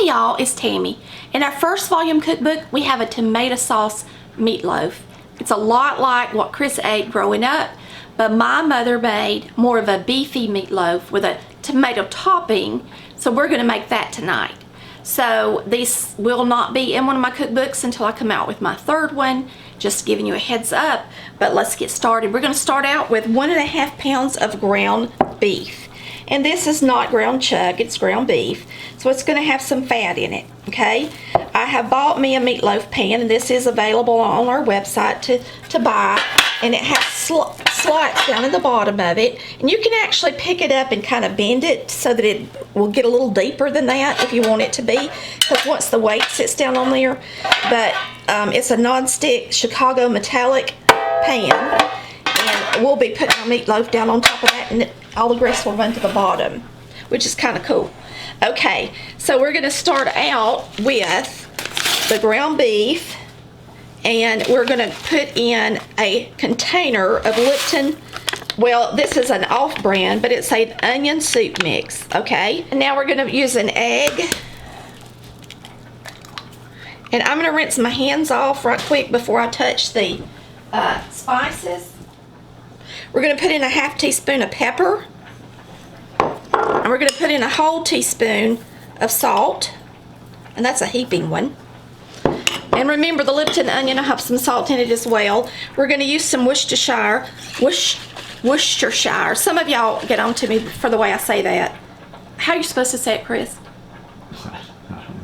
Hey y'all, it's Tammy. In our first volume cookbook, we have a tomato sauce meatloaf. It's a lot like what Chris ate growing up, but my mother made more of a beefy meatloaf with a tomato topping, so we're gonna make that tonight. So these will not be in one of my cookbooks until I come out with my third one, just giving you a heads up, but let's get started. We're gonna start out with 1.5 pounds of ground beef. And this is not ground chuck, it's ground beef. So it's gonna have some fat in it, okay? I have bought me a meatloaf pan, and this is available on our website to buy. And it has slots down at the bottom of it. And you can actually pick it up and kind of bend it so that it will get a little deeper than that if you want it to be. Because once the weight sits down on there. But it's a non-stick Chicago metallic pan. And we'll be putting our meatloaf down on top of that, and all the grease will run to the bottom, which is kind of cool. Okay, so we're going to start out with the ground beef, and we're going to put in a container of Lipton. Well, this is an off-brand, but it's an onion soup mix, okay? And now we're going to use an egg. And I'm going to rinse my hands off right quick before I touch the spices. We're going to put in a 1/2 teaspoon of pepper. And we're going to put in a whole teaspoon of salt. And that's a heaping one. And remember, the Lipton onion, I have some salt in it as well. We're going to use some Worcestershire. Worcestershire. Some of y'all get on to me for the way I say that. How are you supposed to say it, Chris? I don't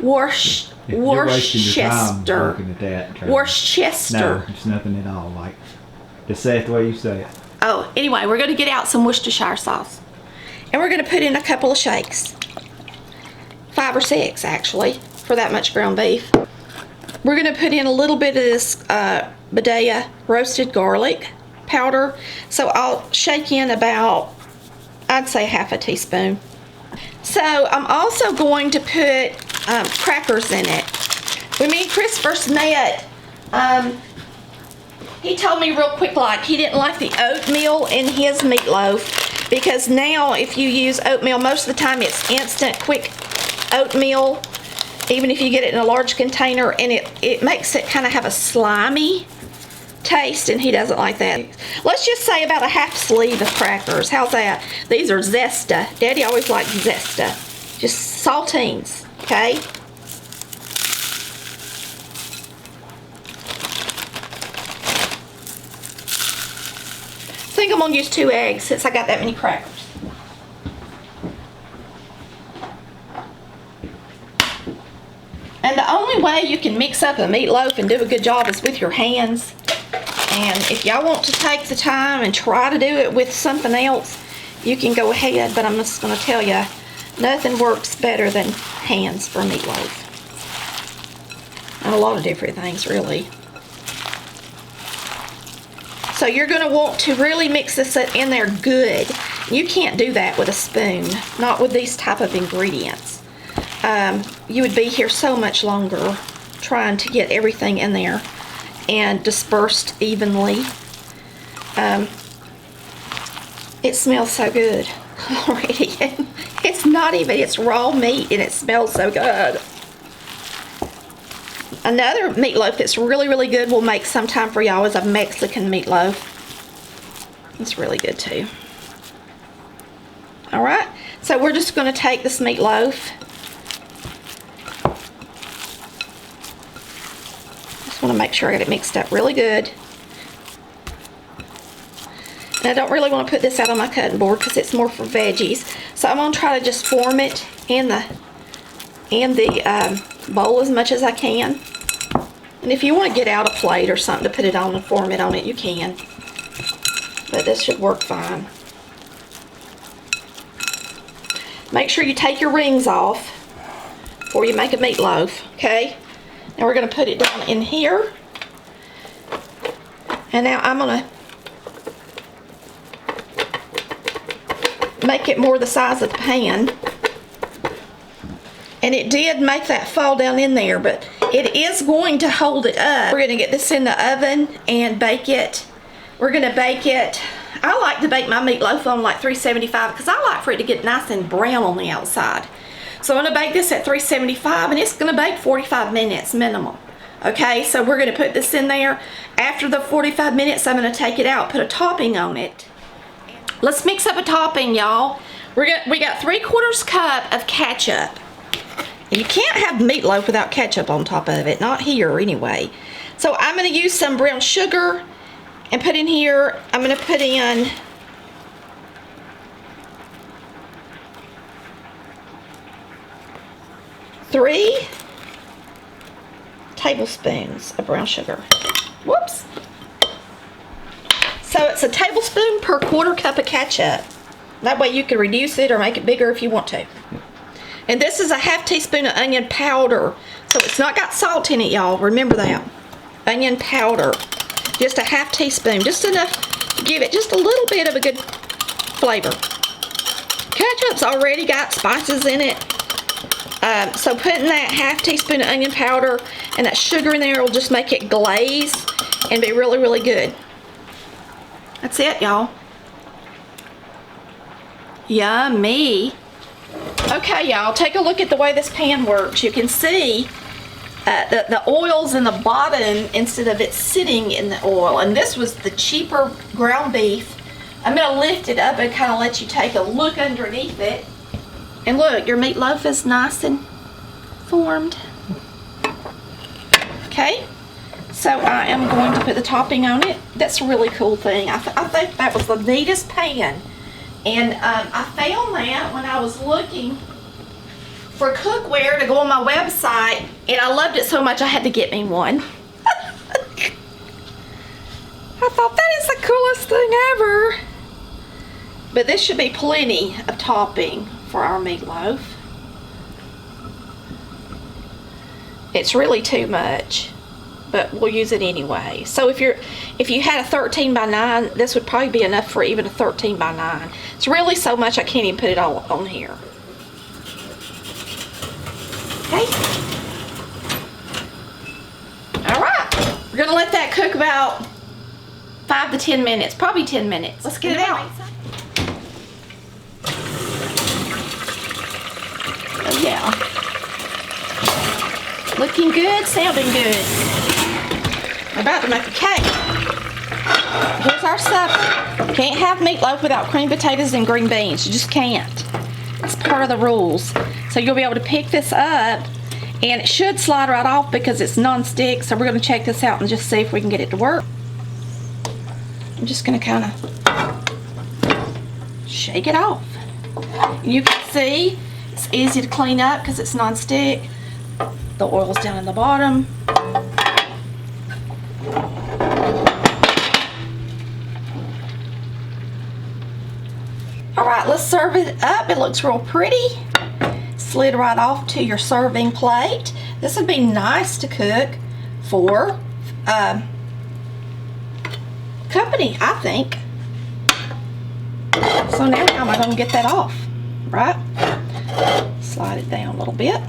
know. Worcestershire. You're wasting your time looking at that. Worcestershire. No, it's nothing at all. Like, just say it the way you say it. Oh, anyway, we're going to get out some Worcestershire sauce. And we're going to put in a couple of shakes. 5 or 6, actually, for that much ground beef. We're going to put in a little bit of this Badia roasted garlic powder. So I'll shake in about, I'd say 1/2 teaspoon. So I'm also going to put crackers in it. When me and Chris first met, he told me real quick like he didn't like the oatmeal in his meatloaf, because now if you use oatmeal, most of the time it's instant quick oatmeal, even if you get it in a large container, and it makes it kind of have a slimy taste, and he doesn't like that. Let's just say about a 1/2 sleeve of crackers. How's that? These are Zesta. Daddy always liked Zesta. Just saltines, okay? I think I'm gonna use 2 eggs since I got that many crackers. And the only way you can mix up a meatloaf and do a good job is with your hands. And if y'all want to take the time and try to do it with something else, you can go ahead, but I'm just gonna tell you, nothing works better than hands for meatloaf. And a lot of different things, really. So you're going to want to really mix this in there good. You can't do that with a spoon, not with these type of ingredients. You would be here so much longer trying to get everything in there and dispersed evenly. It smells so good already. It's not even, it's raw meat and it smells so good. Another meatloaf that's really, really good we'll make sometime for y'all is a Mexican meatloaf. It's really good too. Alright, so we're just going to take this meatloaf. Just want to make sure I get it mixed up really good. And I don't really want to put this out on my cutting board because it's more for veggies. So I'm going to try to just form it in the bowl as much as I can. And if you want to get out a plate or something to put it on and form it on it, you can. But this should work fine. Make sure you take your rings off before you make a meatloaf, okay? Now we're going to put it down in here. And now I'm going to make it more the size of the pan. And it did make that fall down in there, but it is going to hold it up. We're going to get this in the oven and bake it. We're going to bake it. I like to bake my meatloaf on like 375 because I like for it to get nice and brown on the outside. So I'm gonna bake this at 375 and it's gonna bake 45 minutes minimum. Okay, so we're gonna put this in there. After the 45 minutes, I'm gonna take it out, put a topping on it. Let's mix up a topping, y'all. We got 3/4 cup of ketchup. You can't have meatloaf without ketchup on top of it, not here anyway. So I'm gonna use some brown sugar and put in here, I'm gonna put in three tablespoons of brown sugar. Whoops. So it's a tablespoon per 1/4 cup of ketchup. That way you can reduce it or make it bigger if you want to. And this is a 1/2 teaspoon of onion powder. So it's not got salt in it, y'all. Remember that. Onion powder. Just a 1/2 teaspoon. Just enough to give it just a little bit of a good flavor. Ketchup's already got spices in it. So putting that 1/2 teaspoon of onion powder and that sugar in there will just make it glaze and be really, really good. That's it, y'all. Yummy. Okay, y'all, take a look at the way this pan works. You can see the oil's in the bottom instead of it sitting in the oil. And this was the cheaper ground beef. I'm going to lift it up and kind of let you take a look underneath it. And look, your meatloaf is nice and formed. Okay, so I am going to put the topping on it. That's a really cool thing. I think that was the neatest pan. And I found that when I was looking for cookware to go on my website, and I loved it so much I had to get me one. I thought that is the coolest thing ever. But this should be plenty of topping for our meatloaf. It's really too much, but we'll use it anyway. So if you had a 13 by 9, this would probably be enough for even a 13 by 9. It's really so much I can't even put it all on here. Okay. All right. We're gonna let that cook about 5 to 10 minutes, probably 10 minutes. Let's get it out. Oh yeah. Looking good, sounding good. We're about to make a cake. Here's our supper. Can't have meatloaf without cream potatoes and green beans. You just can't. It's part of the rules. So you'll be able to pick this up and it should slide right off because it's non-stick. So we're going to check this out and just see if we can get it to work. I'm just going to kind of shake it off. You can see it's easy to clean up because it's non-stick. The oil's down in the bottom. All right, let's serve it up. It looks real pretty. Slid right off to your serving plate. This would be nice to cook for company, I think. So now how am I going to get that off? Right? Slide it down a little bit.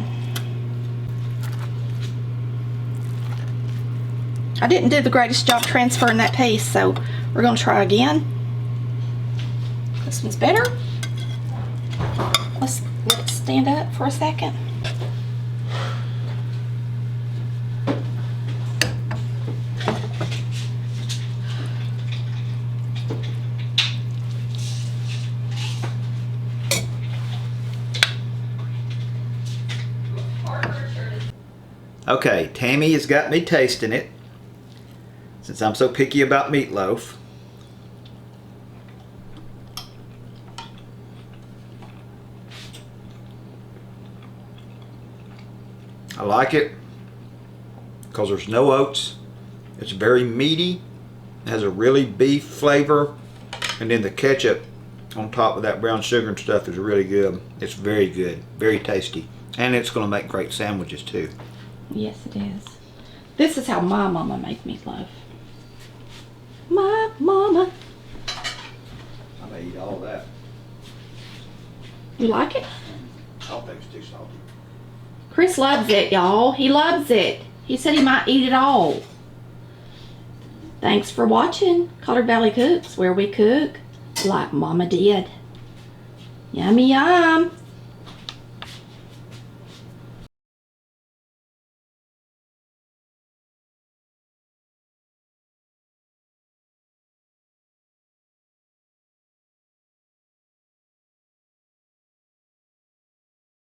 I didn't do the greatest job transferring that piece, so we're going to try again. This one's better. Let's let it stand up for a second. Okay, Tammy has got me tasting it. Since I'm so picky about meatloaf. I like it because there's no oats. It's very meaty. It has a really beef flavor. And then the ketchup on top of that brown sugar and stuff is really good. It's very good, very tasty. And it's going to make great sandwiches too. Yes, it is. This is how my mama made meatloaf. My mama. I may eat all that. You like it? I don't think it's too salty. Chris loves it, y'all. He loves it. He said he might eat it all. Thanks for watching Collard Valley Cooks, where we cook like Mama did. Yummy yum.